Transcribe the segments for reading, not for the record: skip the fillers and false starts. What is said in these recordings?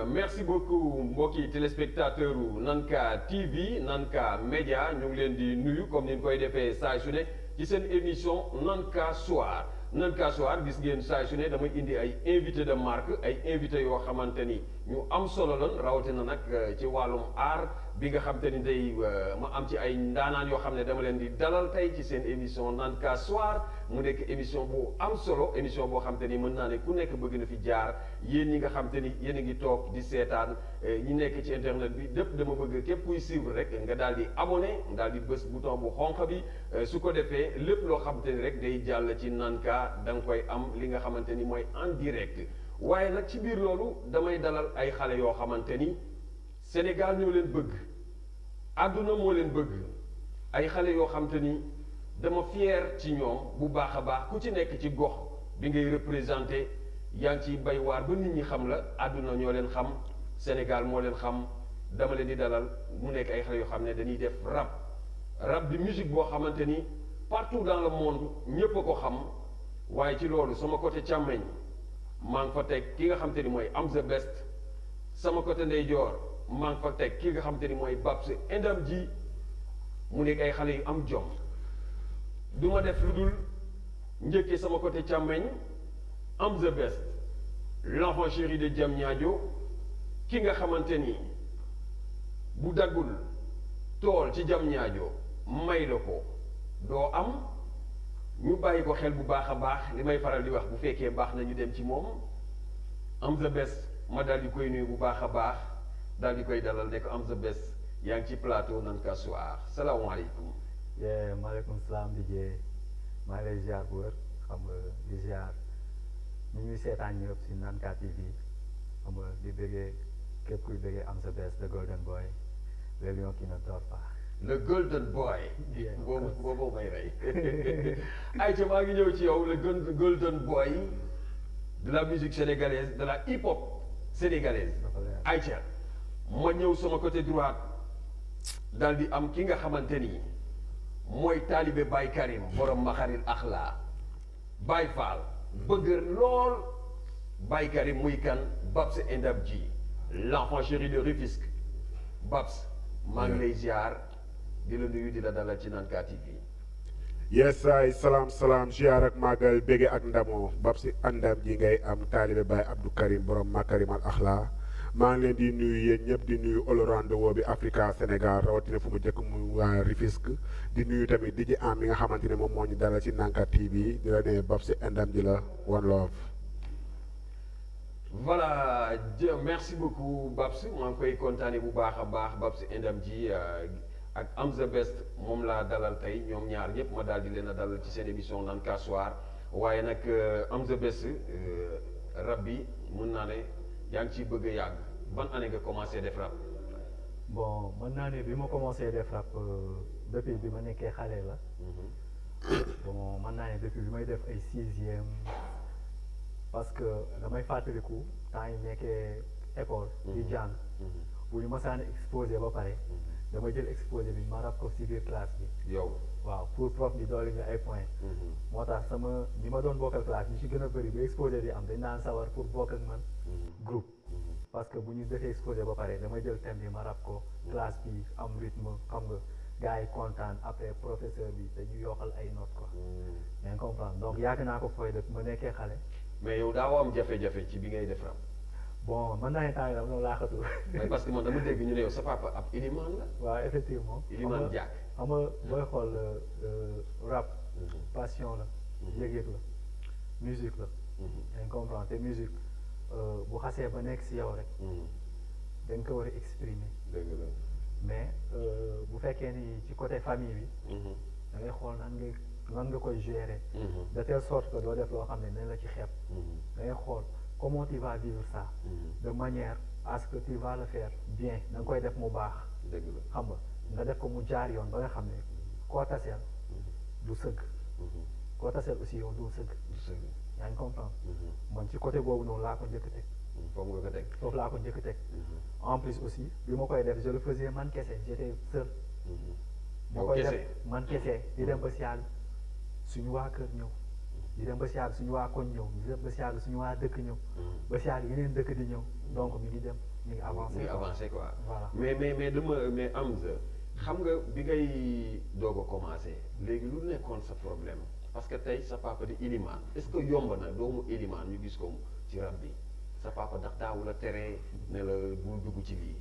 merci beaucoup mbokki téléspectateur u Nanka TV Nanka Média ñu ngi leen di nuyu comme ni ñu koy defee saa su ne ci seen émission Nanka Soir Nanka Soir gis ngeen saa su ne damay indi ay invité de marque ay invité yoo xamante ni ñu am solo lan rawatina nag ci wàllum art bi nga xam te ni day ma am ci ay ndaanaan yoo xam ne dama leen di dalal tey ci seen émission Nanka Soir mu nekk émission bu am solo émission boo xam te ni mën naa ne ku nekk bëgg na fi jaar yéen ñi nga xam te ni yéen a ngi toog di seetaan ñi nekk ci internet bi lépp dama bëgg képp kuy suivre rek nga daal di abonné daal di bës bouton bu xonq bi su ko defee lépp loo xam te ni rek day jàll ci Nanka da nga koy am li nga xamante ni mooy en direct waaye nag ci biir loolu damay dalal ay xale yoo xamante ni Sénégal ñoo leen bëgg àdduna moo leen bëgg ay xale yoo xam te ni dama fier ci ñoom bu baax a baax ku ci nekk ci gox bi ngay représenté yaa ngi ciy bay waar ba nit ñi xam la àdduna ñoo leen xam Sénégal moo leen xam dama leen di dalal mu nekk ay xale yoo xam ne dañuy def rap di musique boo xamante ni partout dans le monde ñépp a ko xam waaye ci loolu sama côté càmmeñ maa ngi fa teg ki nga xam te ni mooy Am The Best sama côté ndeyjoor maa ngi fa teg ki nga xam te ni mooy Babs Indam ji mu nekk ay xale yu am jom du ma def lu dul njëkkee sama côté càmmeñ Am The Best l'enfant chéri de Diamniadio ki nga xamante ni bu daggul tool ci Diamniadio may la ko doo am ñu bàyyi ko xel bu baax a baax li may faral di wax bu fekkee baax na ñu dem ci moom Am The Best ma daal di koy nuyu bu baax a baax daal di koy dalal ne ko Am The Best yaa ngi ci plateau Nanka Soir salaamaaleykum. maaleykum salaam DJ maa ngi lay ziar bu wér xam nga di ziar ñu ñuy seetaan ñëpp si Nanka TV xam nga di bëggee képp kuy bëggee Am The Best the golden boy le lion qui ne dort pas. le golden boy. boobu boobu may rey. ayca maa ngi ñëw ci yow le golden boy de la musique sénégalaise de la hip hop sénégalaise. ayca ma ñëw sama côté droite daal di am ki nga xamante ni mooy taalibe Baye Karim borom Maxaril Axla Baye Fall bëgg lool Baye Karim muy kan Babs Indam ji l'enfant chéri de Rufisque Babs maa ngi lay ziar di la nuyu di la dalal ci Nanka TV. yes ay salaam ziar ak màggal bége ak ndamoo Babs Indam ji ngay am taalibe Baye Abdou Karim borom Maxarim al Axla maa ngi leen di nuyu yéen ñëpp di nuyu all-around the world bi Africa Sénégal rawatina fu mu jëkk mu waa Rufisque di nuyu tamit di ji am mi nga xamante ne moom moo ñu dalal ci Nanka TV di la ne Babs Indam ji la one love. voilà merci beaucoup Babs maa ngi koy kontaane bu baax a baax Babs Indam ji ak Am The Best moom laa dalal tey ñoom ñaar ñëpp ma daal di leen a dalal ci seen émission Nanka Soir waaye nag Am The Best rab bi mën naa ne yaa ngi ciy bëgg a yàgg ban année nga commencé def rap. bon mën naa ne bi ma commencé def rap depuis bi ma nekkee xale la. bon mën naa ne depuis bi may def ay 6e parce que damay fàttaliku temps yi nekkee école. di jàng. bu ñu masaan exposé ba pare. dama jël exposé bi ma rap ko ci biir classe bi. yow waaw pour prof bi doole ñu ay points. moo tax sama ñi ma doon bokkal classe ñu ci gën a bëri ba exposé di am dañ naan sawar pour bokk ak man. groupe parce que bu ñu defee exposé ba pare dama jël thème bi ma rap ko. classe bi am rythme xam nga gars yi kontaan après professeur bi dañu yokkal ay notes quoi. yaa ngi comprendre donc yàgg naa ko fooy def ma nekkee xale. mais yow daawoo am jafe-jafe ci bi ngay def rap. bon mën naa ne temps yii dama laaxatu. mais parce que man dama dégg ñu ne yow sa papa ab ilimaan la. waaw effectivement. ilimaan jàkk. xam nga booy xool rap. passion la. yëg-yëg la. musique la. yaa ngi comprendre te musique bu xasee ba nekk si yow rek. da nga ko war a exprimer. dëgg la mais bu fekkee ni ci côté famille bi. da ngay xool nan nga koy gérer. de telle sorte que doo def loo xam ne dinañ la ci xeeb. da ngay xool. comment tu vas vivre ça. de manière à ce que tu vas le faire bien da nga koy def mu baax. dëgg la xam nga def ko mu jaar yoon ba nga xam ne koo taseel du sëgg. koo taseel aussi yow du sëgg. yaa ngi comprendre. man ci côté boobu noonu laa ko njëkk teg. foofu nga ko teg. foofu laa ko njëkk teg. en plus aussi bi ma koy def je le faisais man kese j'étais seul. ma koy def man kese di dem ba si yàlla suñu waa kër ñëw. di dem ba si yàgg suñu waa koñ ñëw di dem ba si yàgg suñu waa dëkk ñëw ba si yàgg yeneen dëkk di ñëw donc mi ngi dem mi ngi avancé. mi ngi avancé quoi. voilà mais Amza xam nga bi ngay doog a commencé léegi lu nekkoon sa problème parce que tey sa papa di ilimaan est-ce que yomb na doomu ilimaan ñu gis ko ci rab bi sa papa ndax daawu la tere ne la bul dugg ci lii.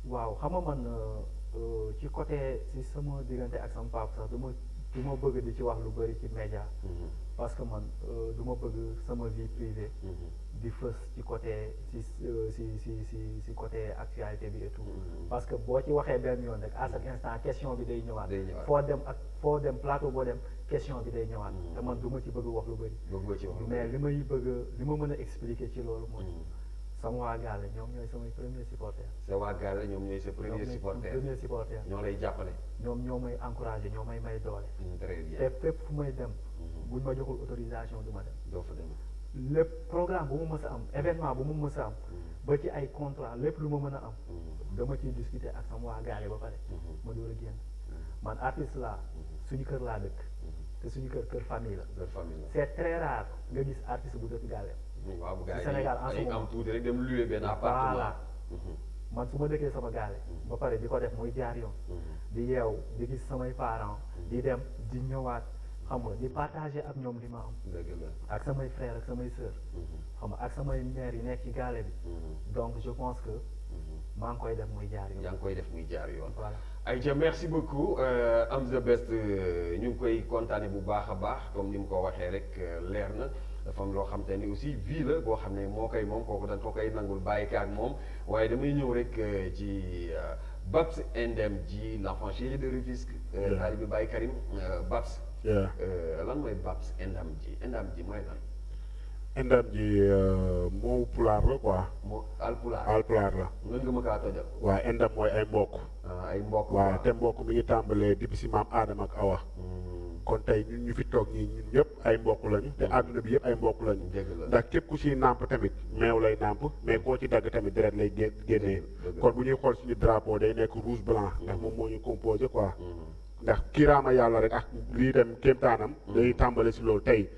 waaw xam nga man ci côté si sama diggante ak sama papa sax du ma bëgg di ci wax lu bëri ci média parce que man du ma bëgg sama vie privée di fës ci côté si côté actualité bi et tout parce que boo ci waxee benn yoon rek à chaque instant question bi day ñëwaat foo dem plateau boo dem question bi day ñëwaat te man du ma ci bëgg wax lu bëri mais li ma mën a expliquer ci loolu mooy sama waa gaale ñoom ñooy samay premier supporter. sa waa gaale ñoom ñooy sa premier supporter. ñoo lay jàppale. ñoom ñoo may encouragé ñoo may doole. très bien te fépp fu may dem. buñ ma joxul autorisation du ma dem. doo fa dem. lépp programme bu ma mës a am événement bu ma mës a am. ba ci ay contrat lépp lu ma mën a am. dama ciy discuter ak sama waa gaale ba pare. ma door a génn. man artiste laa suñu kër laa dëkk. te suñu kër famille la. c'est très rare nga gis artiste bu dëkk gaale. waaw bu gars yi Sénégal en ce moment am tuuti rek dem louer benn appartement. voilà man su ma dëkkee sama gaale. ba pare di ko def muy jaar yoon. di yeew di gis samay parents. di dem di ñëwaat xam nga di partager ak ñoom li ma am. dëgg la ak samay frères ak samay sœurs. xam nga ak samay mères yi nekk ci gaale bi. donc je pense que maa ngi koy def muy jaar yoon. yaa ngi koy def muy jaar yoon. voilà Aïcha merci beaucoup Amza Best ñu ngi koy kontaane bu baax a baax comme ni mu ko waxee rek leer na. dafa am loo xam te ni aussi vie la boo xam ne moo koy moom kooku dañ ko koy nangul bàyyi kaak moom waaye damay ñëw rek ci Babs NDMG l'enfant chéri de Rufisque. taalibe Baye Karim Babs. lan mooy Babs NDMG mooy lan. NDMG moo pulaar la quoi. moo alpulaar la. mën nga ma kaa tojal. waaw NDM mooy ay mbokk. ay mbokk waaw te mbokk mi ngi tàmbalee depuis si maam Adama ak Awa. kon tey ñun ñu fi toog ñii ñun ñëpp ay mbokk lañu te àdduna bi yëpp ay mbokk lañu ndax képp ku ci nàmp tamit meew lay nàmp mais koo ci dagg tamit deret lay génnee kon bu ñuy xool suñu drapeau day nekk rouge blanc ndax moom moo ñu composé quoi ndax kiiraama yàlla rek ak lii dem kéemtaanam day tàmbale si loolu tey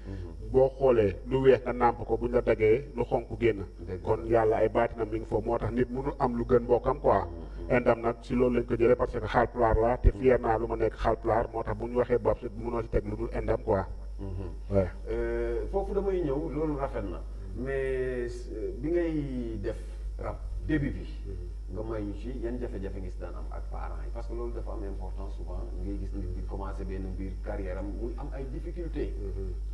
boo xoolee lu weex nga nàmp ko buñ la daggee lu xonk génn kon yàlla ay baatinam mi ngi foofu moo tax nit mënul am lu gën mbokkam quoi Ndam nag si loolu lañ ko jëlee parce que Haalpulaar la te fier naa lu ma nekk Haalpulaar moo tax bu ñu waxee Babs mënoo si teg lu dul Ndam quoi. waaw. foofu damay ñëw loolu rafet na mais bi ngay def rap début bi nga may ñu ci yan jafe-jafe nga si daan am ak parents yi parce que loolu dafa am importance souvent ngay gis nit di commencé benn mbir carrière am muy am ay difficultés.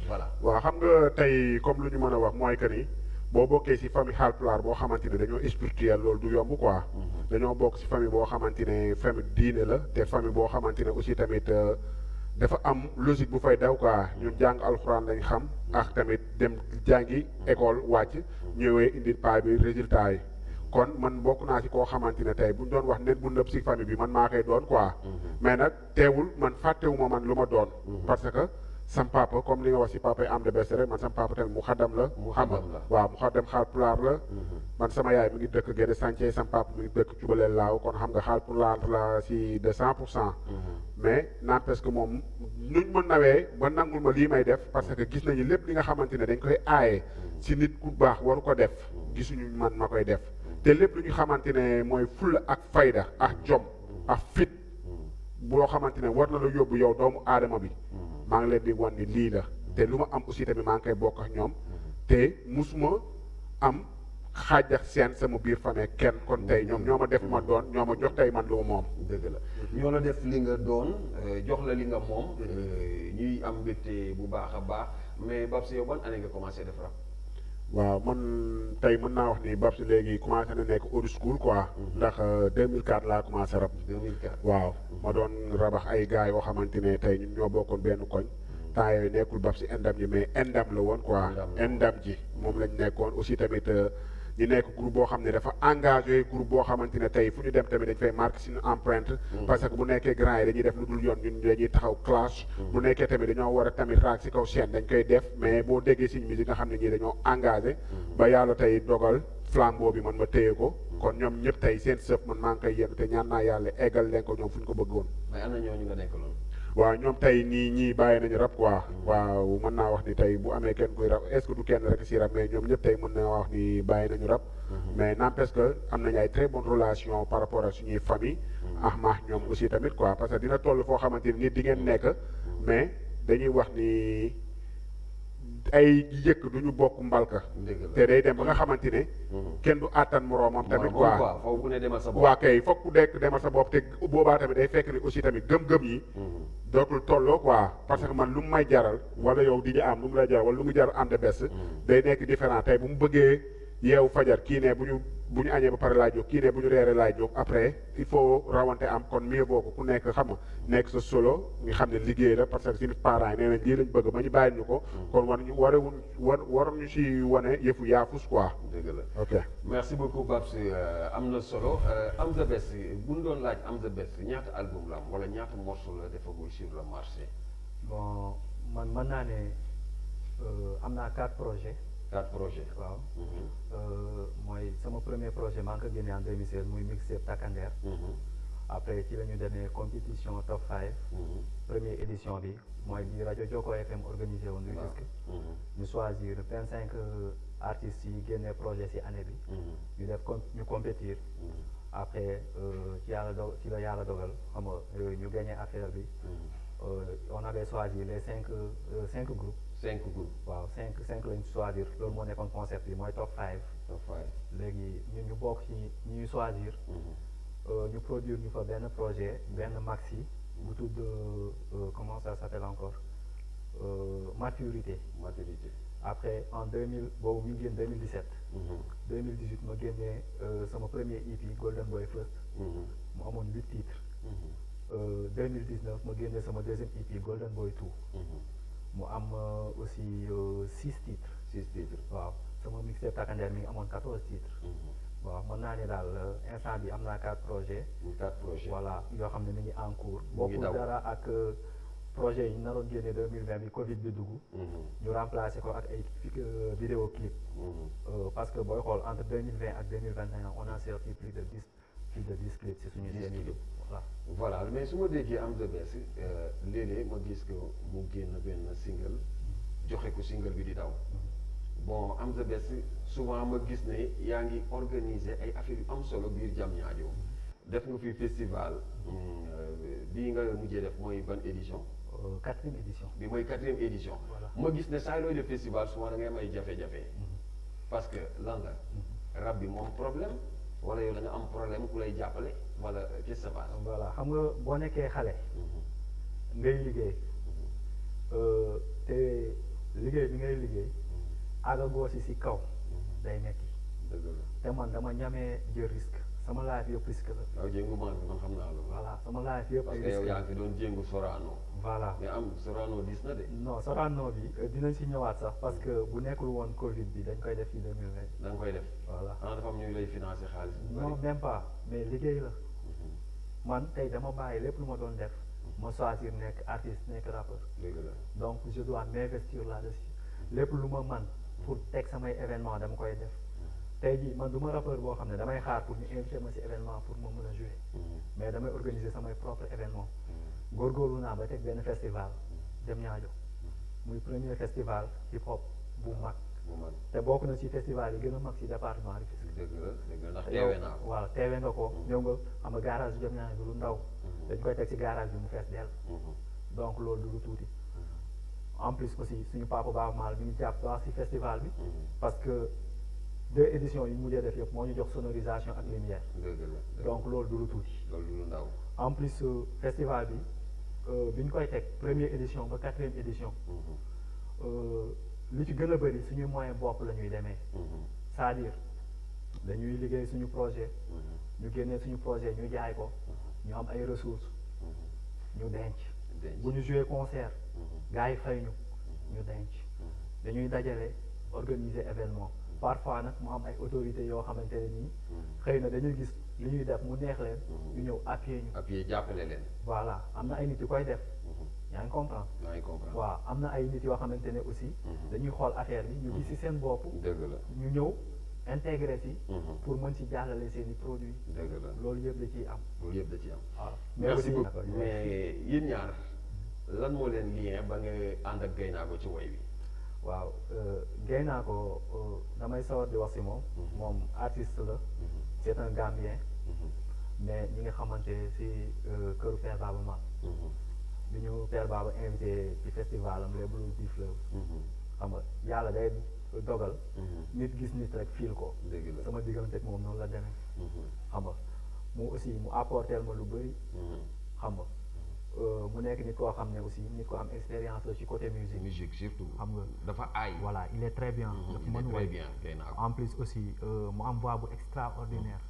voilà waaw xam nga tey comme lu ñu mën a wax mooy que ni. boo bokkee ci famille Haalpulaar boo xamante ne dañoo spirituel loolu du yomb quoi. dañoo bokk ci famille boo xamante ne famille diine la te famille boo xamante ne aussi tamit dafa am logique bu fay daw quoi ñun jàng alxuraan lañ xam ak tamit dem jàngi école wàcc ñëwee indi paa bi résultat yi kon man bokk naa ci koo xamante ne tey bu ñu doon wax nen bu nëb ci famille bi man maa koy doon quoi. mais nag teewul man fàttewuma man lu ma doon. parce que. sam papa comme li nga wax si papa yi am de bés rek man sam papa tamit mu xaddam la. waaw mu xaddam Haalpulaar la. man sama yaay mi ngi dëkk Guédé Santhie sam papa mi ngi dëkk Cubalel Laaw kon xam nga Haalpulaar la si de 100%. mais n'empêche que moom nuñ ma nawee ba nangul ma lii may def parce que gis nañu lépp li nga xamante ne dañ koy aaye si nit ku baax waru ko def gisuñu man ma koy def te lépp lu ñu xamante ne mooy fulla ak fayda ak jom ak fit boo xamante ne war na la yóbbu yow doomu aadama bi. maa ngi leen di wan ni lii la te lu ma am aussi tamit maa ngi koy bokk ak ñoom te musuma am xaaj ak seen sama biir famille kenn kon tey ñoom ñoo ma def ma doon ñoo ma jox tey man lu ma moom. dëgg la ñoo la def li nga doon jox la li nga moom ñuy am mbégte bu baax a baax mais Babs yow ban année nga commencé def rap. waaw man tey mën naa wax ni Babs léegi commencé na nekk old school quoi. ndax 2004 laa commencé rap. 2004 waaw ma doon rabax ay gars yoo xamante ne tey ñun ñoo bokkoon benn koñ. temps yooyu nekkul Babs si Ndam ji mais Ndam la woon quoi. Ndam ji moom lañ nekkoon aussi tamit ñu nekk groupe boo xam ne dafa engagé groupe boo xamante ne tey fu ñu dem tamit dañ fay marqué suñu empreinte. parce que bu nekkee grand yi dañuy def lu dul yoon ñun dañuy taxaw clash. bu nekkee tamit dañoo war a tamit raak si kaw chaîne dañ koy def mais boo déggee suñu musique nga xam ne ñii dañoo engagé. ba yàlla tey dogal flambeau bi man ma téye ko. kon ñoom ñëpp tey seen sëf man maa ngi koy yéen te ñaan naa yàlla eggal leen ko ñoom fu ñu ko bëggoon. mais am na ñooñu nga nekk loolu. waaw ñoom tey nii ñii bàyyi nañu rap quoi. waaw mën naa wax ni tey bu amee kenn kuy rap est-ce que du kenn rek si rap mais ñoom ñëpp tey mën naa wax ni bàyyi nañu rap. mais n'empêche que am nañu ay très bonnes relations par rapport à suñuy famille. maax ñoom aussi tamit quoi parce que dina toll foo xamante ni nit di ngeen nekk mais dañuy wax ni. ay yëkk du ñu bokk mbalka te day dem ba nga xamante ne kenn du àttan moroomam tamit quoi foofu ku ne demal sa bopp waa kay foog ku nekk demal sa bopp te boobaa tamit day fekk ni aussi tamit gëm-gëm yi dootul tolloo quoi parce que man lu mu may jaral wala yow di am lu mu lay jaral wala lu mu jaral am de bes day nekk différent tey bu mu bëggee yeewu fajar kii ne bu ñu añee ba pare laay jóg kii ne bu ñu reeree laay jóg après il faut rawante am kon mieux boo ko ku nekk xam nga nekk sa solo nga xam ne liggéey la parce que suñu parents yi nee nañ lii lañ bëgg ba ñu bàyyi ñu ko kon waruñu si wane yëfu yaafus quoi. dëgg la ok merci beaucoup Babs am na solo Am The Best bu ñu doon laaj Am The Best ñaata album la am wala ñaata morceau la defagul sur le marché. bon man mën naa ne am naa 4 projets. 4 projets waaw. mooy sama premier projet maa ngi ko génne en 2016 muy mixtape Takandeer. après ci la ñu demee compétition top 5. première édition bi mooy bi rajo Joko FM organisé woon. Rufisque ñu choisir 25 artistes yi génne projet ci année bi. ñu def ñu compétir. après ci la yàlla dogal xam nga ñu gagné affaire bi. on avait choisi les 5 groupes. 5 groupes waaw 5 lañu choisir loolu moo nekkoon concept bi mooy top 5. top 5 léegi ñun ñu bokk ci ñuy choisir. ñu produire ñu fa benn projet benn maxi bu tudd comment ça s'appelle encore maturité. après en 2000 boobu mi ngi génn 2017. 2018 ma génnee sama premier EP Golden Boy First. mu amoon 8 titres. 2019 ma génnee sama deuxième EP Golden Boy 2. mu am aussi 6 titres. 6 titres waaw sama mixtape Takandeer mi ngi amoon 14 titres. waaw mën naa ne daal instant bi am naa 4 projets. 4 projets voilà yoo xam ne mi ngi en cours. mu ngi daw bokkul dara ak projet yi ñu naroon génne 2020 bi Covid bi dugg. ñu remplacé ko ak ay vidéo clip. parce que booy xool entre 2020 ak 2021 on a sorti plus de 10 clips ci suñu seen yi voilà mais su ma déggee Am The Best léeg-léeg ma gis ko mu génn benn single joxe ko single bi di daw. bon Am The Best souvent ma gis ne yaa ngi organiser ay affaires yu am solo biir Diamniadio def nga fi festival bii nga mujjee def mooy ban édition. 4e édition. bi mooy 4e édition. ma gis ne saa looy def festival souvent da ngay am ay jafe-jafe. parce que lan la rab bi moom problème wala yow da nga am problème ku lay jàppale wala qu'est-ce qui se passe. voilà xam nga boo nekkee xale. ngay liggéey te liggéey bi ngay liggéey. àggagoo si kaw day metti te man dama ñamee jël risque sama life yëpp risque la. waaw jéngu man xam naa la. voilà sama life yëpp ay risque parce que yow yaa ngi fi doon jéngu Sorano. voilà mais am Sorano diis na de. non Sorano bi dinañ si ñëwaat sax parce que bu nekkul woon Covid bi dañ koy def fii 2020. da nga koy def. voilà xanaa dafa am ñu lay financer xaalis. non même pas mais liggéey la. man tey dama bàyyi lépp lu ma doon def. ma choisir nekk artiste nekk rappeur. dëgg la donc je dois m'investir là-dessus lépp lu ma man pour teg samay événement dama koy def tey jii man du ma rappeur boo xam ne damay xaar pour ñu invité ma ci événement pour ma mën a jouer mais damay organiser samay propre événement góorgóorlu naa ba teg benn festival Diamniadio muy premier festival hip hop bu mag te bokk na ci festival yi gën a mag ci département Rufisque. dëgg la ndax teewee naa ko. waaw teewee nga ko ñëw nga xam nga garage Diamniadio bi lu ndaw dañ koy teg ci garage bi mu fees dell donc loolu du lu tuuti. en plus aussi suñu papa Baaba Maal mi ngi jàpp baax ci festival bi. parce que 2 éditions yi mujjee def yëpp moo ñu jox sonorisation ak lumière. donc loolu du lu tuuti. loolu du lu ndaw. en plus festival bi bi ñu koy teg première édition ba 4e édition. li ci gën a bëri suñu moyen bopp la ñuy demee. c'est-à-dire dañuy liggéey suñu projet. ñu génnee suñu projet ñu jaay ko. ñu am ay ressources. ñu denc. bu ñu joué concert. gars yi fay ñu denc dañuy dajale organiser événement parfois nag mu am ay autorités yoo xamante ne nii xëy na dañuy gis li ñuy def mu neex leen ñu ñëw appuyer jàppale leen. voilà am na ay nit yu koy def yaa ngi comprendre. waaw am na ay nit yoo xamante ne aussi dañuy xool affaire bi ñu gis ci seen bopp. dëgg la ñu ñëw intégré si pour mën ci jàllale seen i produits. dëgg la loolu yëpp da ciy am. loolu yëpp da ciy am. waaw merci beaucoup mais yéen ñaar lan moo leen lien ba nga ànd ak Gaynako ci woy bi. waaw Gaynako damay sawar di wax si moom. moom artiste la. c'est un Gambien. mais ñi nga xamante si këru Père Baba Maal. bi ñu Père Baba invité ci festival am les Blues du Fleuve. xam nga yàlla day dogal. nit gis nit rek fiil ko. sama diggante ak moom noonu la demee. xam nga mu aussi mu apporter ma lu bëri. xam nga mu nekk nit koo xam ne aussi nit ko am expérience la ci côté musique. musique surtout. xam nga dafa aay. voilà il est très bien. dafa mën très bien Gaynako. en plus aussi mu am voix bu extraordinaire.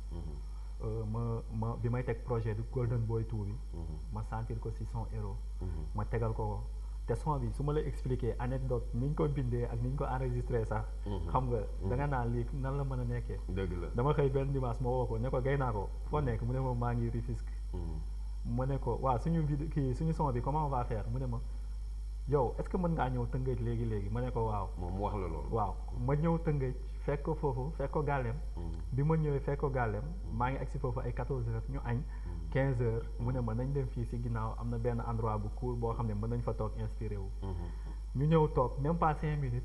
ma bi may teg projet du Golden Boy Tour bi. ma sentir ko si son héros. ma tegal ko te son bi su ma lay expliquer anecdote ni ñu ko bindee ak ni ñu ko enregistré sax. xam nga da nga naan lii nan la mën a nekkee. dëgg la dama xëy benn dimanche ma woo ko ne ko Gaynako foo nekk mu ne ma maa ngi Rufisque. ma ne ko waaw suñu vidéo kii suñu son bi comment on va faire mu ne ma yow est-ce que mën ngaa ñëw Tëngéej léegi ma ne ko waaw. moom mu wax la loolu. waaw ma ñëw Tëngéej fekk ko foofu fekk ko gàllem. bi ma ñëwee fekk ko gàllem maa ngi agsi foofu ay 14h ñu añ. 15h mu ne ma nañ dem fii si ginnaaw am na benn endroit bu cool boo xam ne mën nañ fa toog inspiré wu. ñu ñëw toog même pas 5 minutes.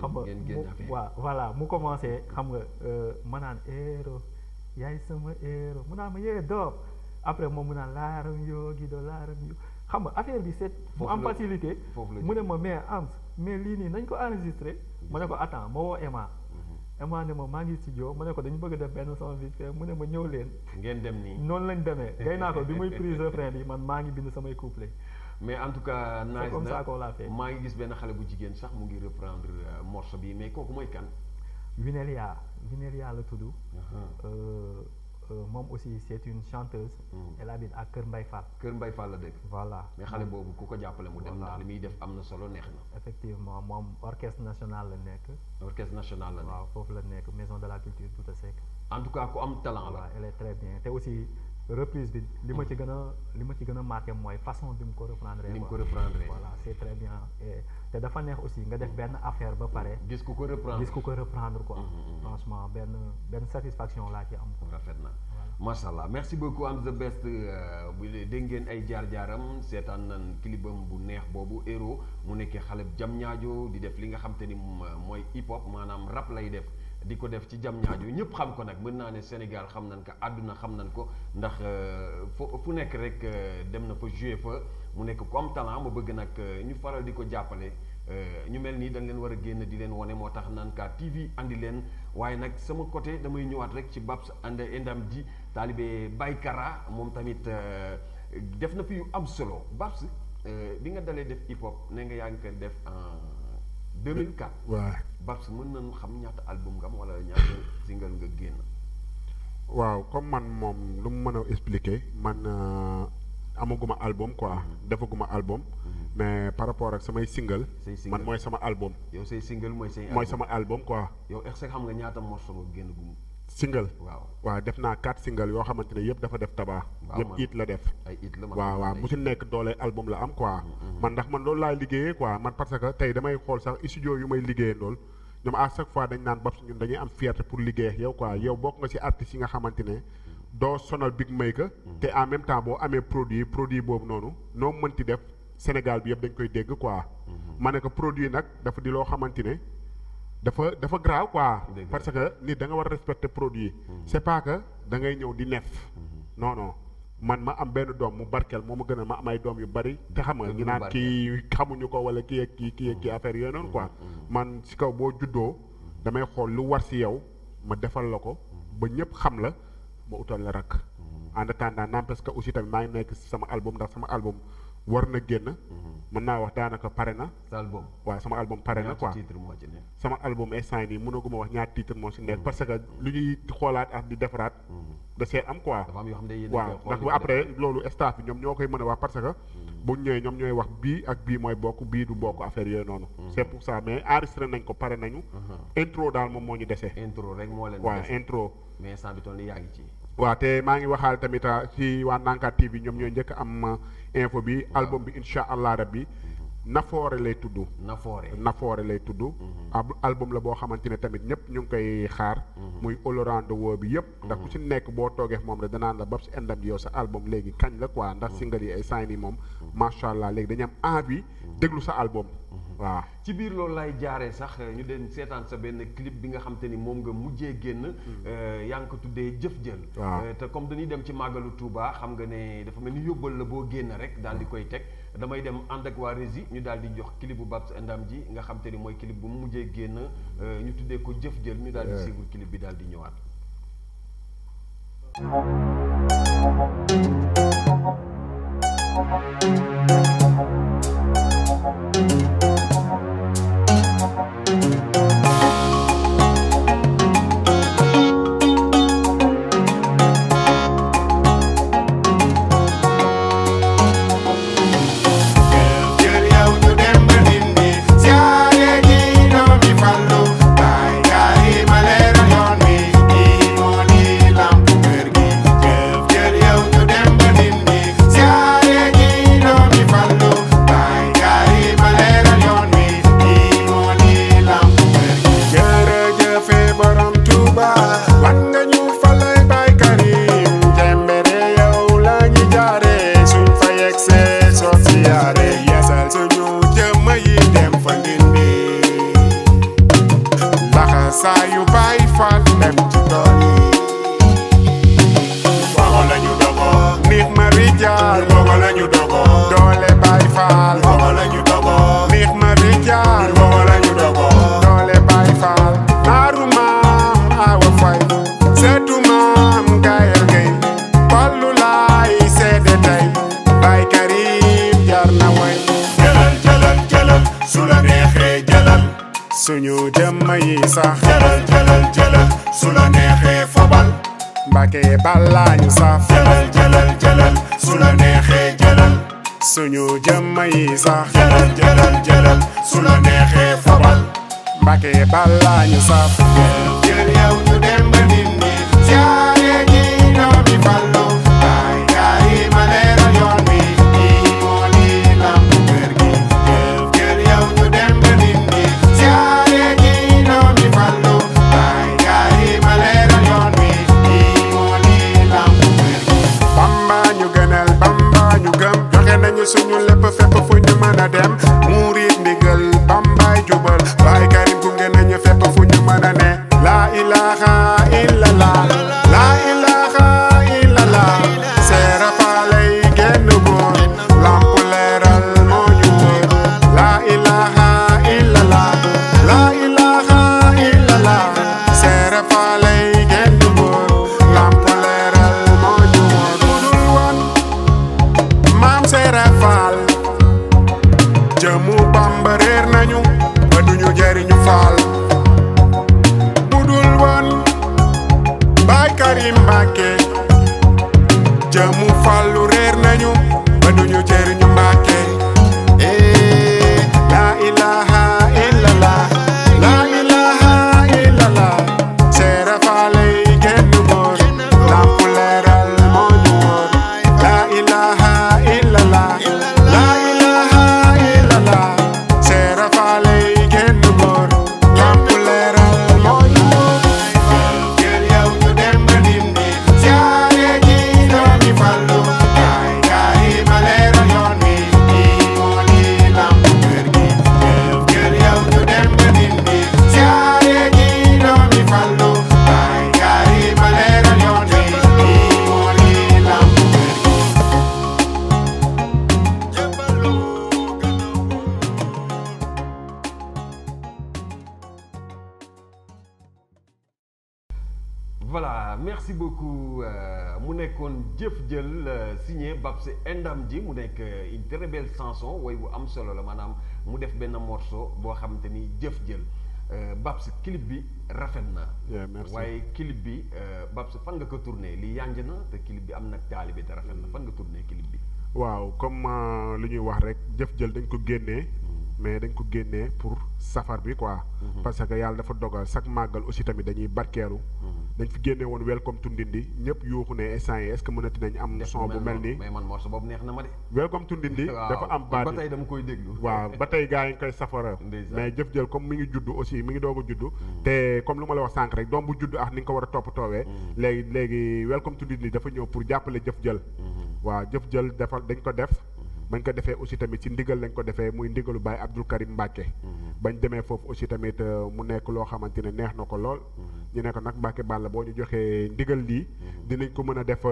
xam nga waaw voilà mu commencé xam nga ma naan héros yaay sama héros mu naan ma yee doob après moom mu naan laaram yoo gi do laaram yoo xam nga affaire bi c'est mu am facilité mu ne ma mais lii nii nañ ko enregistré ma ne ko attends ma woo Emma ne ma maa ngi studio ma ne ko dañu bëgg def benn son vite fait mu ne ma ñëw leen. ngeen dem nii noonu lañ demee Gaynako bi muy prise refrain bi man maa ngi bind samay couplet. mais en tout cas nice comme ça qu'on l'a fait. maa ngi gis benn xale bu jigéen sax mu ngi reprendre morceau bi mais kooku mooy kan. Winelia la tudd. moom aussi c'est une chanteuse. elle habite à Kër Mbaye Fall. Kër Mbaye Fall la dëkk. voilà mais xale boobu ku ko jàppale mu dem ndax li muy def am na solo neex na. effectivement moom orchestre national la nekk. orchestre national la nekk waaw foofu la nekk maison de la culture Douta Seck. en tout cas ku am talent la. waaw elle est très bien te aussi reprise bi li ma ci gën a marqué mooy façon bi mu ko reprendre. ni mu ko reprendre voilà c'est très bien te dafa neex aussi nga def benn affaire ba pare. gis ku ko reprendre quoi. franchement benn satisfaction laa ci am. rafet na macha allah merci beaucoup am the best bu dégg ngeen ay jaar-jaaram seetaan nan clipam bu neex boobu héros mu nekkee xale jam ñaajo di def li nga xam te ni mooy hip hop maanaam rap lay def. di ko def ci jam ñaajo ñëpp xam ko nag mën naa ne Sénégal xam nañ ko àdduna xam nañ ko ndax fu nekk rek dem na fa jouer fa mu nekk comme talent ma bëgg nag ñu faral di ko jàppale ñu mel nii dañ leen war a génn di leen wane moo tax Nanka TV andi leen waaye nag sama côté damay ñëwaat rek ci Babs Ndam ji taalibe Baykara moom tamit def na fi yu am solo Babs bi nga dalee def hip hop ne nga yaa ngi ko def en 2004. waaw Babs mën nañu xam ñaata album nga am wala ñaata single nga génn. waaw comme man moom lu mu mën a expliquer man amaguma album quoi defaguma album. mais par rapport ak samay single. man mooy sama album. yow say single mooy sama album quoi. yow est-ce que xam nga ñaata morceau nga génn gum. single. waaw def naa 4 single yoo xamante ne yëpp dafa def tabac. yëpp it la def. ay it la waaw mu ci nekk doole album la am quoi. man ndax man loolu laay liggéeyee quoi man parce que tey damay xool sax studio yu may liggéeyee lool ñoom à chaque fois dañ naan Babs ñun dañuy am fierté pour liggéey ak yow quoi yow bokk nga ci artistes yi nga xamante ne doo sonal big maker te en même temps boo amee produit boobu noonu noo mënti def Sénégal bi yëpp dañ koy dégg quoi. ma ne ko produit nag dafa di loo xamante ne. dafa grave quoi parce que nit da nga war a respecter produit c'est pas que da ngay ñëw di neef non man ma am benn doom mu barkeel moo ma gën a ma am ay doom yu bari te xam nga ñu naan kii xamuñu ko wala kii ak kii affaire yooyu noonu quoi man si kaw boo juddoo damay xool lu war si yow ma defal la ko ba ñëpp xam la ma utal la rak en attendant n'empêche que aussi tamit maa ngi nekk sama album ndax sama album war na génn mën naa wax daanaka pare na. sa album waaw sama album pare na quoi titre moo ci nekk. sama album instant nii mënaguma wax ñaar titre moo si nekk parce que lu ñuy xoolaat ak di defaraat. da see am quoi. dafa am yoo xam ne yéen waaw ndax après loolu staff bi ñoom ñoo koy mën a wax parce que. bu ñëwee ñoom ñooy wax bii ak bii mooy bokk bii du bokk affaire yooyu noonu. c'est pour ça mais enregistré nañ ko pare nañu. intro daal moom moo ñu dese. intro rek moo leen. waaw intro. mais instant bi toll nii yaa ngi ci. waaw te maa ngi waxaal tamit ci waa Nanka TV ñoom ñooy njëkk am info bi album bi incha allah rabbi Nafoore lay tudd. Nafoore lay tudd. album la boo xamante ne tamit ñëpp ñu ngi koy xaar. muy Olorando woo bi yëpp. ndax ku ci nekk boo toogee moom rek danaan la Babs Ndam ji yow sa album léegi kañ la quoi ndax single yi ay sign yi moom macha allah léegi dañu am envie déglu sa album. waaw ci biir loolu lay jaaree sax ñu den seetaan sa benn clip bi nga xam te ni moom nga mujjee génn. yaa ngi ko tuddee jëf jël. te comme dañuy dem ci màggalu Touba xam nga ne dafa mel ni yóbbal la boo génn rek daal di koy teg damay dem ànd ak waa Rési ñu daal di jox clip bu Babs Ndam ji nga xam te ni mooy clip bu mu mujjee génn ñu tuddee ko jëf jël ñu daal di suivre clip bi daal di ñëwaat. suñu jëmm yi sax jëlal jëlal jëlal su la neexee fobal Mbàkke balaañu saf jëlal jëlal jëlal su la neexee jëlal suñu jëmm yi sax jëlal jëlal jëlal su la neexee fobal Mbàkke balaañu saf jël yow ñu dem ba Ndindi siyaare ji doomi Fallu baay yaay ma leeral yoon wi ñii moo di lamp kër gi jël yow ñu dem ba Ndindi siyaare ji doomi Fallu baay yaay ma leeral yoon wi ñii moo di lamp kër gi Bamba ñu gënal Bamba ñu gëm joxe nañu suñu lépp fépp fu ñu mën a dem murit ndigal Bambaay jubal baay Karim gunge nañu fépp fu ñu mën a ne la ilaha illallah la ilaha illallah seera faalay génn góor lamp leeral moo ñu wóor la ilaha illallah la ilaha illallah seera faalay génn góor lamp leeral moo ñu wóor budul woon maam seera faal jëmu Bamba réer nañu ba duñu jëriñu faal budul woon Baay Karim Mbàkke jëmu Fallu réer nañu ba duñu jëriñu Mbàkke la ilaha illallah la ilaha illallah seera faalay génn góor lamp leeral moo ñu wóor la ilaha illallah la ilaha illallah seera faalay génn góor lamp leeral moo ñu wóor jël yow ñu dem ba Ndindi siyaare ji doomi Fallu baay yaay ma leeral yoon wi ñii moo di lamp kër gi jël yow ñu dem ba Ndindi siyaare ji doomi Fallu baay yaay ma leeral yoon wi ñii moo di lamp kër gi jëmbalu gën a wóor voilà merci beaucoup mu nekkoon jëf jël signé Babs Ndam ji mu nekk une très belle chanson woy bu am solo la maanaam mu def benn morceau boo xamante ni jëf jël Babs clip bi rafet na. merci waaye clip bi Babs fan nga ko tourné li yanj na te clip bi am nag taalibe te rafet na fan nga tourné clip bi. waaw comme lu ñuy wax rek jëf jël dañ ko génnee mais dañ ko génnee pour safar bi quoi parce que yàlla dafa dogal chaque màggal aussi tamit dañuy barkeelu dañ fi génne woon welcome to Ndindi ñëpp yuuxu ne instant yi est-ce que mënati nañ am son bu mel nii. mais man morceau boobu neex na ma de. welcome to Ndindi dafa am baat ba tey dama koy déglu. waaw ba tey gars yi ngi koy safara. mais jëf jël comme mi ngi judd aussi mi ngi doog a judd. te comme lu ma la wax sànq rek doom bu judd ak ni nga ko war a toppatoowee. léegi welcome to Ndindi dafa ñëw pour jàppale jëf jël. waaw jëf jël dafa dañ ko def. bañ ko defee aussi tamit ci ndigal lañ ko defee muy ndigalu Baye Abdou Karim Mbacke. bañ demee foofu aussi tamit mu nekk loo xamante ne neex na ko lool. ñu ne ko nag Mbacke Balla boo ñu joxee ndigal lii. dinañ ko mën a def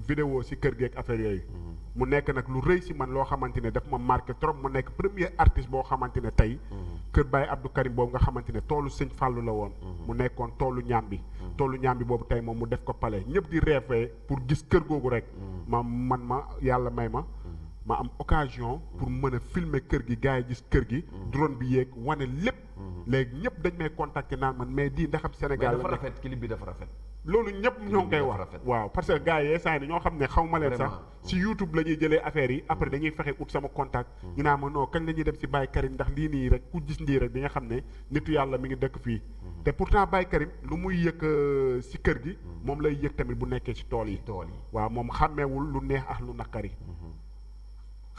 vidéo si kër gi ak affaire yooyu. mu nekk nag lu rëy si man loo xamante ne daf ma marqué trop mu nekk premier artiste boo xamante ne tey. kër Baye Abdou Karim boobu nga xamante ne toolu sëñ Fallou la woon. mu nekkoon toolu ñaambi. toolu ñaambi boobu tey moom mu def ko pale ñëpp di rêvé pour gis kër googu rek. ma yàlla may ma. ma am occasion pour mën a filmer kër gi gars yi gis kër gi. drone bi yéeg wane lépp. léegi ñëpp dañ may contacter naan man mais di ndax am Sénégal dafa rafet clip bi dafa rafet. loolu ñëpp ñoo ngi koy wax waaw parce que gars yi saa yi ñoo xam ne xaw ma leen sax si YouTube la ñuy jëlee affaire yi après dañuy fexe ut sama contact. ñu naa ma non kañ la ñuy dem si Baye Karim ndax lii nii rek ku gis nii rek di nga xam ne nitu yàlla mi ngi dëkk fii. te pourtant Baye Karim lu muy yëg si kër gi moom lay yëg tamit bu nekkee si tool yi. waaw moom xàmmeewul lu neex ak lu naqari.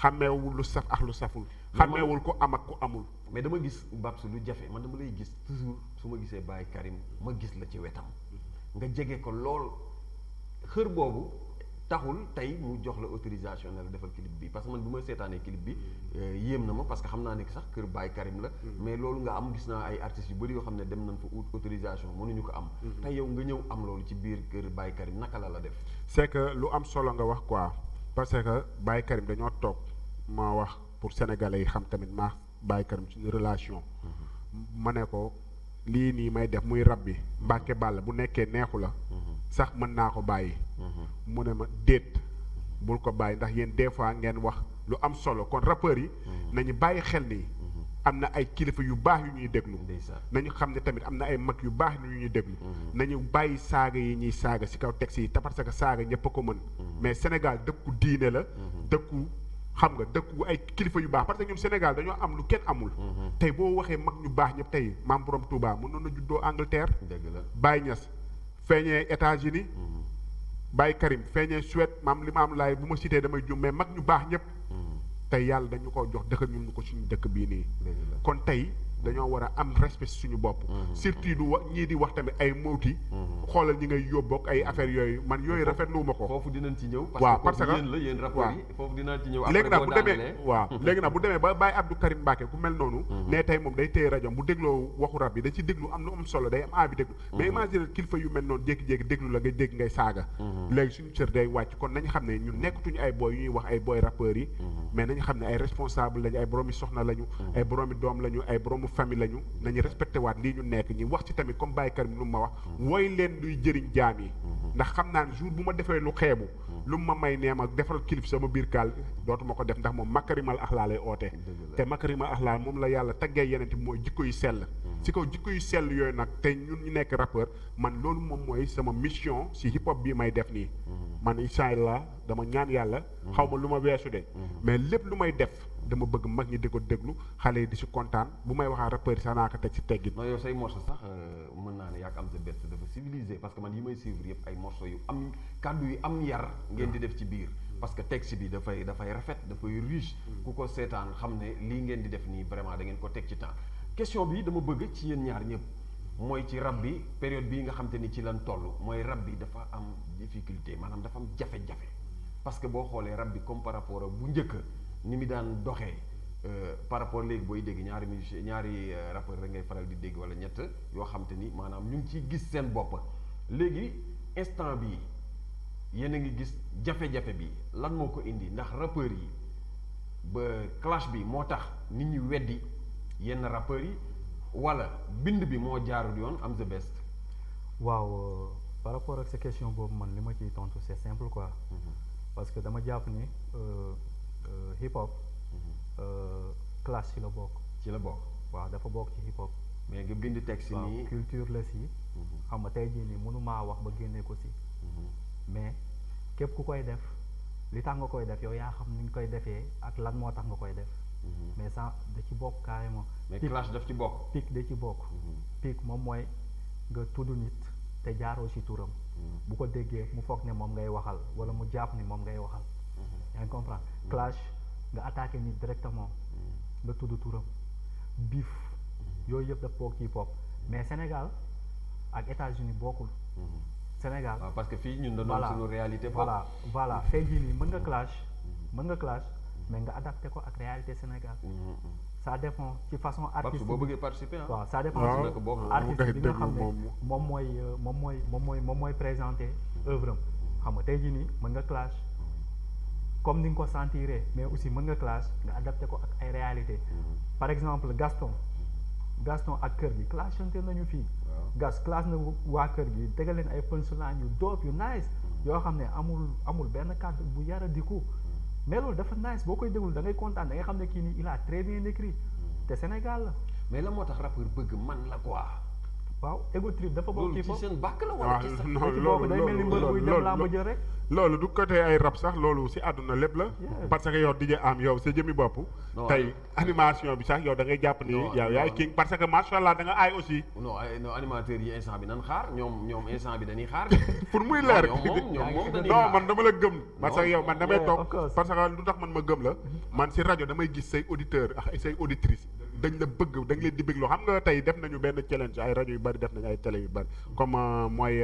xàmmeewul lu saf ak lu saful. xàmmeewul ku am ak ku amul. mais dama gis Babs lu jafe man dama lay gis toujours su ma gisee Baye Karim ma gis la ci wetam nga jege ko lool xër boobu taxul tey mu jox la autorisation ne la defal clip bi parce que man bi ma seetaanee clip bi yéem na ma parce que xam naa ne sax kër Baye Karim la. mais loolu nga am gis naa ay artistes yu bëri yoo xam ne dem nañ fa autorisation mënuñu ko am. tey yow nga ñëw am loolu ci biir kër Baye Karim naka la def. c'est que lu am solo nga wax quoi parce que Baye Karim dañoo toog. ma wax pour sénégalais yi xam tamit maa Baye Karim suñu relation. ma ne ko lii nii may def muy rab bi Mbacke Balla bu nekkee neexu la. sax mën naa ko bàyyi. mu ne ma déet bul ko bàyyi ndax yéen des fois ngeen wax lu am solo kon rappeurs yi. nañu bàyyi xel nii. am na ay kilifa yu baax yu ñuy déglu. nañu xam ne tamit am na ay mag yu baax yu ñuy déglu. nañu bàyyi saaga yi ñuy saaga si kaw texte yi te parce que saaga ñëpp a ko mën. mais Sénégal dëkku diine la. dëkku. xam nga dëkku ay kilifa yu baax parce que ñun Sénégal dañoo am lu kenn amul. tey boo waxee mag ñu baax ñëpp tey maam borom Touba mënoon na juddoo Angleterre. dëgg la Baye Niass feeñee États-Unis Baye Karim feeñee Suède maam li ma am laay bu ma cité damay jum mais mag ñu baax ñëpp. tey yàlla dañu ko jox dëkk ñun ñu ko suñu dëkk bii nii. kon tey dañoo war a am respect suñu bopp. surtout du wax ñii di wax tamit ay mawti. xoolal ñi ngay yóbboog ay affaires yooyu man yooyu rafetlu ma ko. foofu dinañ ci ñëw. waaw parce que yéen la yéen rapport yi foofu dinañ ci ñëw. léegi nag bu demee waaw léegi nag bu demee ba Baye Abdou Karim Mbacke ku mel noonu. ne tey moom day téye rajo bu dégloo waxu rab yi da ci déglu am lu am solo day am envie déglu. mais imagine kilifa yu mel noonu jékki-jékki déglu la ngay dégg ngay saaga. léegi suñu cër day wàcc kon nañu xam ne ñun nekkatuñu ay boy yu ñuy wax ay boy rappeurs yi. mais nañu xam ne ay responsable lañu ay boroomi soxna lañu. ay boroomi doom lañu ay boroomu famille lañu nañu respecté waat lii ñu nekk ñi wax ci tamit comme Baye Karim lu ma wax wooy leen luy jëriñ jaam yi ndax xam naa ne jour bu ma defee lu xeebu lu ma may nee ma defal kilif sama biir kaal dootuma ko def ndax moom makarimal axlaa lay oote te makarimal axlaa moom la yàlla taggee yeneen bi mooy jikko yu sell si kaw jikko yu sell yooyu nag te ñun ñu nekk rappeur man loolu moom mooy sama mission si hip hop bii may def nii man incha allah dama ñaan yàlla xaw ma lu ma weesu de mais lépp lu may def dama bëgg mag ñi di ko déglu xale yi di si kontaan bu may waxaa rappeur yi sax naa ko teg si teggin. non yow say morceau sax mën naa ne yaa am the best dafa civilisé parce que man yi may suivre yëpp ay morceau yu am kàddu yu am yar ngeen di def ci biir parce que texte bi dafay rafet dafay riche ku ko seetaan xam ne lii ngeen di def nii vraiment da ngeen ko teg ci temps question bi dama bëgg ci yéen ñaar ñëpp mooy ci rab bi période bii nga xam te ni ci lan toll mooy rab bi dafa am difficulté maanaam dafa am jafe-jafe parce que boo xoolee rab bi comme par rapport ak bu njëkk ni mi daan doxee par rapport léegi booy dégg ñaari musicien ñaari rappeur rek ngay faral di dégg wala ñett yoo xam te ni maanaam ñu ngi ciy gis seen bopp léegi instant bi yéen a ngi gis jafe-jafe bi lan moo ko indi ndax rappeurs yi ba clash bi moo tax nit ñi weddi yenn rappeurs yi wala bind bi moo jaarul yoon am the best. waaw par rapport ak sa question boobu man li ma ciy tontu c'est simple quoi. parce que dama jàpp ni hip hop. clash ci la bokk. ci la bokk. waaw dafa bokk ci hip hop. mais nga bind texte nii culture la si. xam nga tey jii nii mënumaa wax ba génnee ko si. mais képp ku koy def li tax nga koy def yow yaa xam ni nga koy defee ak lan moo tax nga koy def. mais ça da ci bokk carrément. mais clash daf ci bokk. pic da ci bokk. pic moom mooy nga tudd nit te jaaroo ci turam bu ko déggee mu foog ne moom ngay waxal wala mu jàpp ni moom ngay waxal yaa ngi comprendre clash nga attaqué nit directement nga tudd turam biif yooyu yëpp daf bokk ci hip hop mais Sénégal ak États-Unis bokkul Sénégal waaw parce que fii ñun dañoo am suñu réalité voilà tey jii nii mën nga clash mais nga adapté ko ak réalité Sénégal ça dépend ci façon artiste boo bëggee participer waaw ça dépend ci artiste bi nga xam ne moom mooy présenter œuvre am xam nga tey jii nii mën nga clash comme ni nga ko sentiree mais aussi mën nga clash nga adapté ko ak ay réalité par exemple Gaston ak kër gi clashante nañu fii clash na waa kër gi tegal leen ay punchline yu dope yu nice yoo xam ne amul benn kàddu bu yara diku mais loolu dafa nice boo koy déglu da ngay kontaan da ngay xam ne kii nii il a très bien écrit te Sénégal la mais la moo tax rappeur bëgg man la quoi waaw ego trip dafa bokk ci ci seen bàkk la wala ci sax loolu day mel ni mbër buy dem laa ma jël rek loolu du côté ay rap sax loolu si àdduna lépp la parce que yow DJ Am yow sa jëmmi bopp tey animation bi sax yow da ngay jàpp ni yow yaay king parce que macha allah da nga aay aussi non animateurs yi instant bi nan xaar ñoom instant bi dañuy xaar pour muy leer ñoom non man dama la gëm parce que yow man damay toog parce que lu tax man ma gëm la man si rajo damay gis say auditeur ak say auditrice dañ la bëgg dañ leen di bëgg loo xam nga tey def nañu benn challenge ay rajo yu bari def nañu ay télé yu bari comme mooy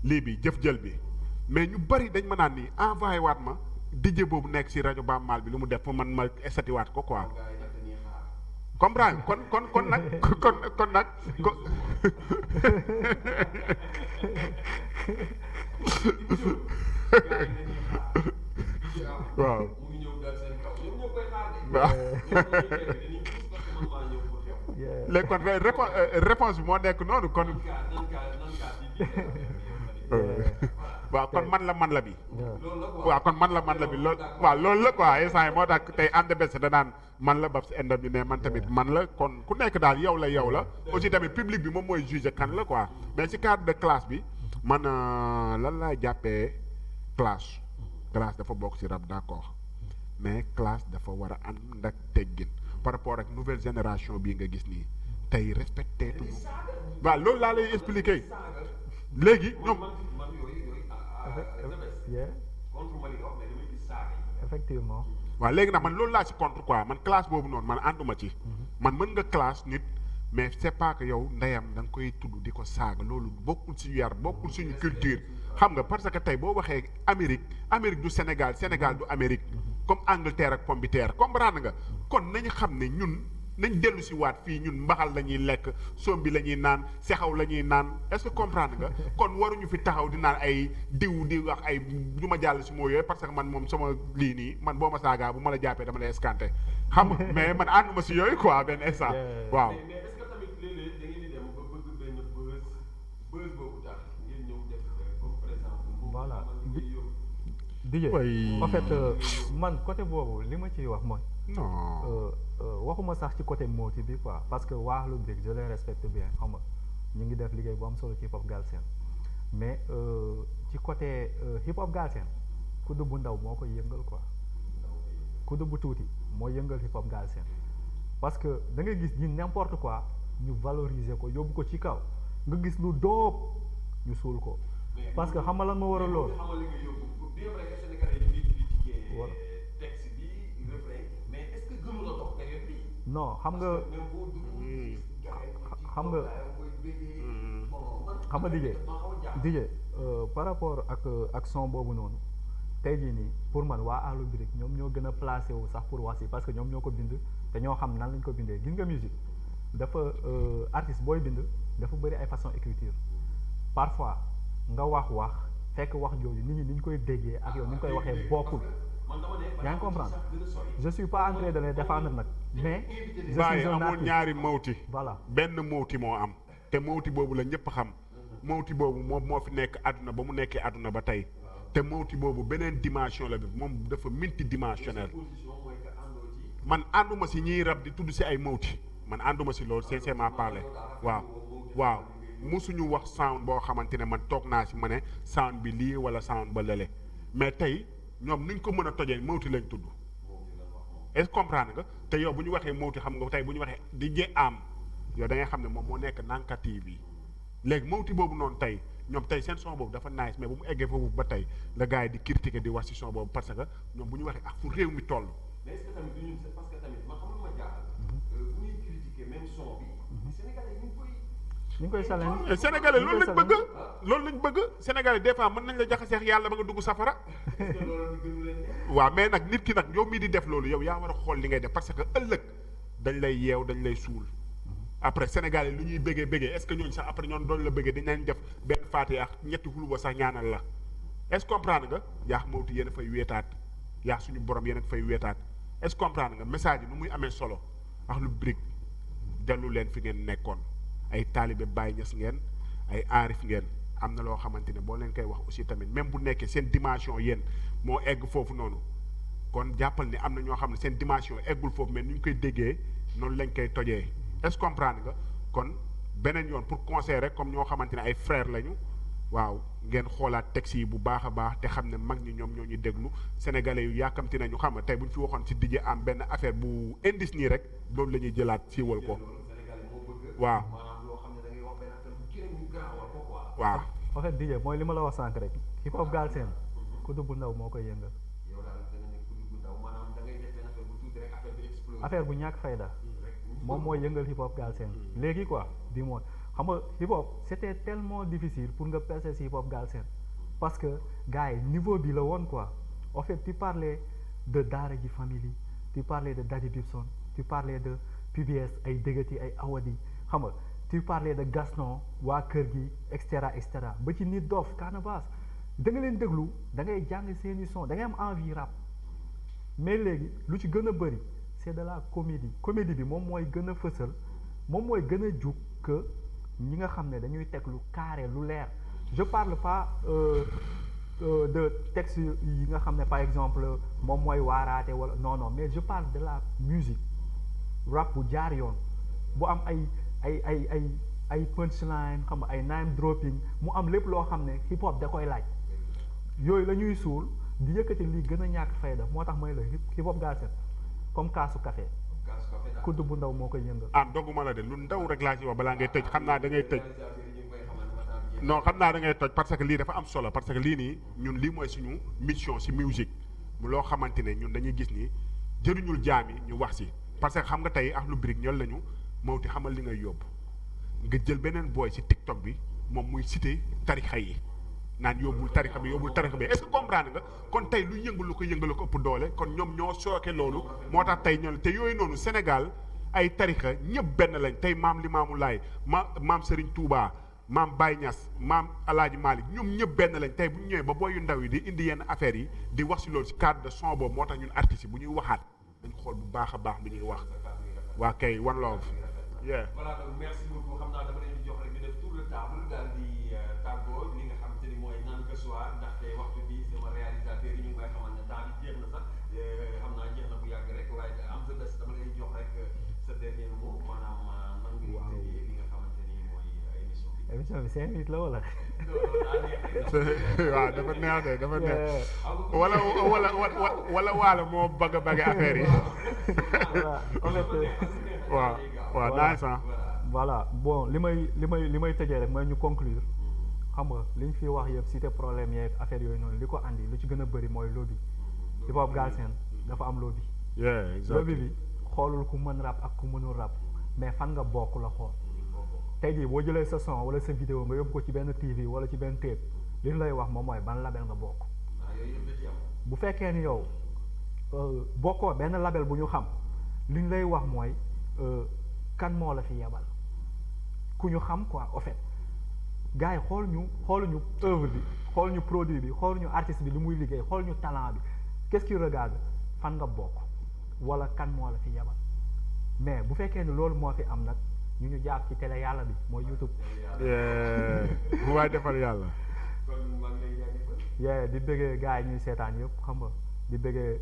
lii bi jëf jël bi mais ñu bari dañ ma naan nii envoyé waat ma DJ boobu nekk si rajo Baam Maal bi lu mu def pour man ma estati waat ko quoi comprendre kon nag kon nag waaw léegi kon réponse bi moo nekk noonu kon waaw kon man la bi waaw kon man la bi loolu waaw loolu la quoi instant yi moo tax tey ànd bés danaan man la Babs Ndom bi ne man tamit man la kon ku nekk daal yow la aussi tamit public bi moom mooy juger kan la quoi mais ci cadre de classe bi man lan laay jàppee classe dafa bokk ci rap d'accord mais classe dafa war a ànd ak teggin par rapport ak nouvelle génération bii nga gis nii tey respecté tuñu waaw loolu laa lay expliquer léegi ñoom effectivement waaw léegi nag man loolu laa ci contre quoi man classe boobu noonu man ànduma ci man mën nga classe nit mais c'est pas que yow ndeyam da nga koy tudd di ko saaga loolu bokkul suñu yar bokkul suñu culture xam nga parce que tey boo waxee Amérique du Sénégal du Amérique comme Angleterre ak pomme de terre comprendre nga kon nañu xam ne ñun nañ dellu si waat fii ñun mbaxal la ñuy lekk sombi la ñuy naan sexaw la ñuy naan est-ce que comprendre nga kon waruñu fi taxaw di naan ay di wax ay du ma jàll si moo yooyu parce que man moom sama lii nii man boo ma saagaa bu ma la jàppee dama lay escanté xam nga mais man ànduma si yooyu quoi benn instant waaw. mais est-ce que tamit léeg-léeg da ngeen di dem ba bëgg benn buzz boobu tax ngeen ñëw def comme par exemple. voilà DJ en fait man côté boobu li ma ciy wax mooy. non waxuma sax ci côté mooti bi quoi parce que waa Lu Brick je les respecte bien xam nga ñu ngi def liggéey bu am solo ci hip hop Galsen mais ci côté hip hop Galsen kudd bu ndaw moo koy yëngal quoi kudd bu tuuti moo yëngal hip hop Galsen parce que da nga gis ñi n'importe quoi ñu valoriser ko yóbbu ko ci kaw nga gis lu dóob ñu suul ko parce que xam nga lan moo war a loolu. non xam nga DJ par rapport ak son boobu noonu tey jii nii pour man waa Lu Brick ñoom ñoo gën a placé wu sax pour wax si parce que ñoom ñoo ko bind te ñoo xam nan lañ ko bindee gis nga musique dafa artiste booy bind dafa bëri ay façon écriture parfois nga wax fekk wax jooju nit ñi ni ñu koy déggee ak yow ni ñu koy waxee bokkul yaa ngi comprendre je suis pas en train de les défendre nag mais je suis un amoon ñaari mawti voilà benn mawti moo am te mawti boobu la ñëpp xam mawti boobu moom moo fi nekk àdduna ba mu nekkee àdduna ba tey te mawti boobu beneen dimension la bi moom dafa multidimensionnel man ànduma si ñiy rab di tudd si ay mawti man ànduma si loolu sincèrement parler waaw musuñu wax sound boo xamante ne man toog naa si ma ne sound bi lii wala sound ba lële mais tey ñoom nuñ ko mën a tojee mawti lañ tudd est-ce que comprendre nga te yow bu ñu waxee mawti xam nga tey bu ñu waxee DJ Am yow da ngay xam ne moom moo nekk Nanka TV léegi mawti boobu noonu tey ñoom tey seen son boobu dafa nice mais bu mu eggee foofu ba tey la gars yi di critiquer di wax ci son boobu parce que ñoom bu ñu waxee ak fu réew mi toll. mais est-ce que tamit du ñun parce que tamit man xam nga ma jaaxal. bu ñuy critiquer même son bi. Sénégalais ñu ngi koy challenge. Sénégalais loolu lañ bëgg. loolu lañ bëgg Sénégalais des fois mën nañ la jaxaseex yàlla ba nga dugg safara. est-ce que loolu gënu leen ne. waaw mais nag nit ki nag yow mii di def loolu yow yaa war a xool li ngay def parce que ëllëg dañ lay yeew dañ lay suul. après Sénégalais lu ñuy bëggee est-ce que ñooñu sax après ñoom doon la bëggee dañ leen def benn faate ak ñetti xuluba sax ñaanal la est-ce que comprendre nga yaa mawti yéen a fay weetaat yaa suñu borom yéen a fay weetaat est-ce que comprendre nga message yi nu muy amee solo ak lu brique dellu leen fi ngeen nekkoon ay taalibe Baay Ñas ngeen ay aarif ngeen am na loo xamante ne boo leen koy wax aussi tamit même bu nekkee seen dimension yéen moo egg foofu noonu kon jàppal ni am na ñoo xam ne seen dimension eggul foofu mais nu ñu koy déggee noonu lañ koy tojee est-ce que comprendre nga kon beneen yoon pour conseil rek comme ñoo xamante ne ay frères lañu waaw ngeen xoolaat texte yi bu baax a baax te xam ne mag ñi ñoom ñoo ñu déglu sénégalais yu yàkkamti nañu xam nga tey bu ñu fi waxoon ci DJ am benn affaire bu indice nii rek loolu la ñuy jëlaat siiwal ko waaw. waaw. en fait DJ mooy li ma la wax sànq rek hip hop Galsen Kudu bu ndaw moo koy yëngal. affaire bu ñàkk fayda moom mooy yëngal hip hop Galsen léegi quoi di mooy xam nga hip hop c'était tellement difficile pour nga percer si hip hop Galsen parce que gars yi niveau bi la woon quoi en fait tu parlais de Daara J Family tu parlais de Daddy Bibson tu parlais de PBS ay Dégati ay Awadi xam nga tu parlais de Gaston waa kër gi et cetera ba ci Nit Dof Canabasse da nga leen déglu da ngay jàng seeni son da ngay am envie rap mais léegi lu ci gën a bëri c'est de la comédie bi moom mooy gën a fësal moom mooy gën a jug que ñi nga xam ne dañuy teg lu carré lu leer je parle pas de texte yi nga xam ne par exemple moom mooy waaraate wala non mais je parle de la musique rap bu jaar yoon bu am ay punchline xam nga ay name dropping mu am lépp loo xam ne hip hop da koy laaj yooyu la ñuy suul di yëkkati lii gën a ñàkk fayda moo tax mooy la hip hop Galsen comme kaasu café kudd bu ndaw moo koy yëngal. dogguma la de lu ndaw rek laa ci wax balaa ngay tëj xam naa da ngay tëj non xam naa da ngay toj parce que lii dafa am solo parce que lii nii ñun lii mooy suñu mission ci musique mu loo xamante ne ñun dañuy gis ni jëriñul jaam yi ñu wax ci parce que xam nga tey ak lu brique ñol lañu mawti xamal li ngay yóbbu nga jël beneen booy ci TikTok bi moom muy cité tarixa yi naan yóbbul tarixa bi est-ce que comprendre nga kon tey lu yëngu lu ko yëngal ko ëpp doole kon ñoom ñoo sooke loolu moo tax tey ñoom te yooyu noonu Sénégal ay tarixa ñëpp benn lañ tey maam Limaamu Laay maam Serigne Touba maam Baye Niass maam Alaaji Malick ñoom ñëpp benn lañ tey bu ñu ñëwee ba booy yu ndaw yi di indi yenn affaires yi di wax ci loolu ci cadre de son boobu moo tax ñun artistes yi bu ñuy waxaat dañ xool bu baax a baax bi ñuy wax waa kay one love yeah. voilà donc merci beaucoup xam naa dama leen di jox rek ñu def tour de table daal di tàggoo li nga xamante ni mooy naan que soir ndaxte waxtu bi sama réalisateur yi ñu ngi may xamal ne temps bi jeex na sax xam naa jeex na bu yàgg rek waaye am sa des dama lay jox rek sa dernier mot maanaam nan nga tëjee li nga xamante ni mooy émission bi. émission bi 5 minutes la wala. waaw dafa neex de dafa neex wala waala moo bëgg affaire yi. waaw naaj sax. voilà bon li may tëjee rek mooy ñu conclure xam nga li ñu fi wax yëpp cité problème yeeg affaire yooyu noonu li ko andi lu ci gën a bëri mooy lobby hip hop Galsen dafa am lobby. lobby bi xoolul ku mën rap ak ku mënul rap mais fan nga bokk la xool. tey jii boo jëlee sa son wala sa vidéo nga yóbbu ko ci benn TV wala ci benn tape li ñu lay wax moom mooy ban label nga bokk. bu fekkee ni yow bokkoo benn label bu ñu xam li ñu lay wax mooy kan moo la fi yebal ku ñu xam quoi au fait gars yi xooluñu œuvre bi xooluñu produit bi xooluñu artiste bi li muy liggéey xooluñu talent bi qu'est-ce qu'il regarde fan nga bokk wala kan moo la fi yebal mais bu fekkee ni loolu moo fi am nag. ñu jàpp ci télé yàlla bi mooy YouTube. bu waay defal yàlla. di bëggee gars yi ñuy seetaan yëpp xam nga di bëggee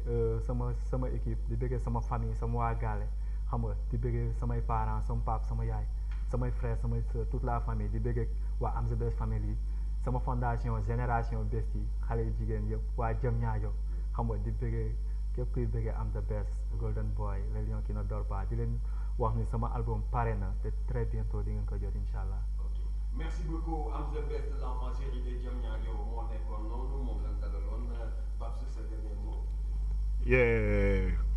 sama équipe di bëggee sama famille sama waa gaale xam nga di bëggee samay parents sama pap sama yaay samay frères samay sœurs toute la famille di bëggee waa Am The Best Family sama fondation Génération Best yi xale yu jigéen yëpp waa Jëm Ñaajo xam nga di bëggee képp kuy bëggee Am The Best Golden Boy le lion qui ne dort pas di leen wax ni sama album pare na te très bientôt di ngeen ko jot incha allah. merci beaucoup am the best l'enfant chéri de Diamniadio moo nekkoon noonu moom lañ dalaloon Babs sa dernier mot.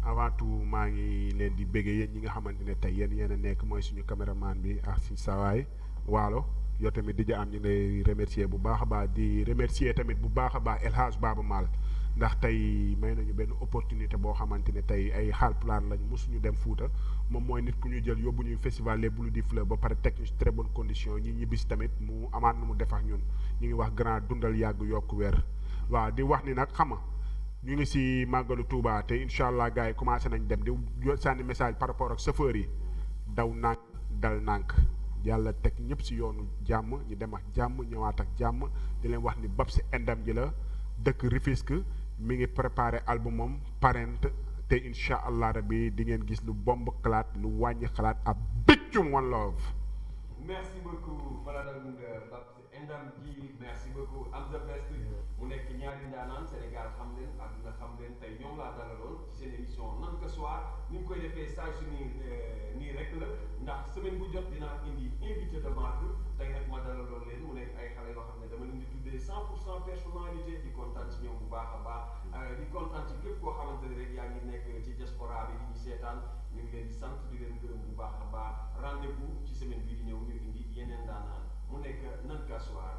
avant tout maa ngi leen di béggee yéen ñi nga xamante ne tey yéen a nekk mooy suñu caméraman bi ak si sawaay waalo yow tamit di am ñu ngi lay remercier bu baax a baax di remercier tamit bu baax a baax El Hadj Baba Mal ndax tey may nañu benn opportunité boo xamante ne tey ay Haalpulaar lañ mosuñu dem Fuuta moom mooy nit ku ñu jël yóbbu ñuy festival Les Boules du Fleuve ba pare teg ñu très bonne condition ñi ñibbisi tamit mu amaat nu mu def ak ñun ñu ngi wax grand dundal yàgg yokk weer waaw di wax ni nag xama ñu ngi si màggalu Touba te incha allah gars yi commencé nañ dem di sànni message par rapport ak chauffeur yi daw nànk dal nànk yàlla teg ñëpp si yoonu jàmm ñu dem ak jàmm ñëwaat ak jàmm di leen wax ni Babs Ndam ji la dëkk Rufisque mi ngi préparé albumam Parent te incha allah rabbi di ngeen gis lu bomb xalaat lu wàññi xalaat ak bëccum One Love. merci beaucoup Maladal Babs Ndam ji merci beaucoup am the best mu nekk ñaari ndaanaan Sénégal xam leen àdduna xam leen tey ñoom laa dalaloon ci seen émission Nan Ka Soir ni ñu koy defee saa su nii rek la ndax semaine bu jot dinaa indi invité de marque tey nag ma dalaloon leen mu nekk ay xale yoo xam ne dama leen di tuddee 100% personnalité di kontaan ci ñoom bu baax a baax di kontaan ci képp koo xamante ne rek yaa ngi nekk ci diaspora bi di ñu seetaan ñu ngi leen di sant di leen gërëm bu baax a baax rendez-vous ci semaine bii di ñëw ñu indi yeneen ndaanaan mu nekk Nan Ka Soir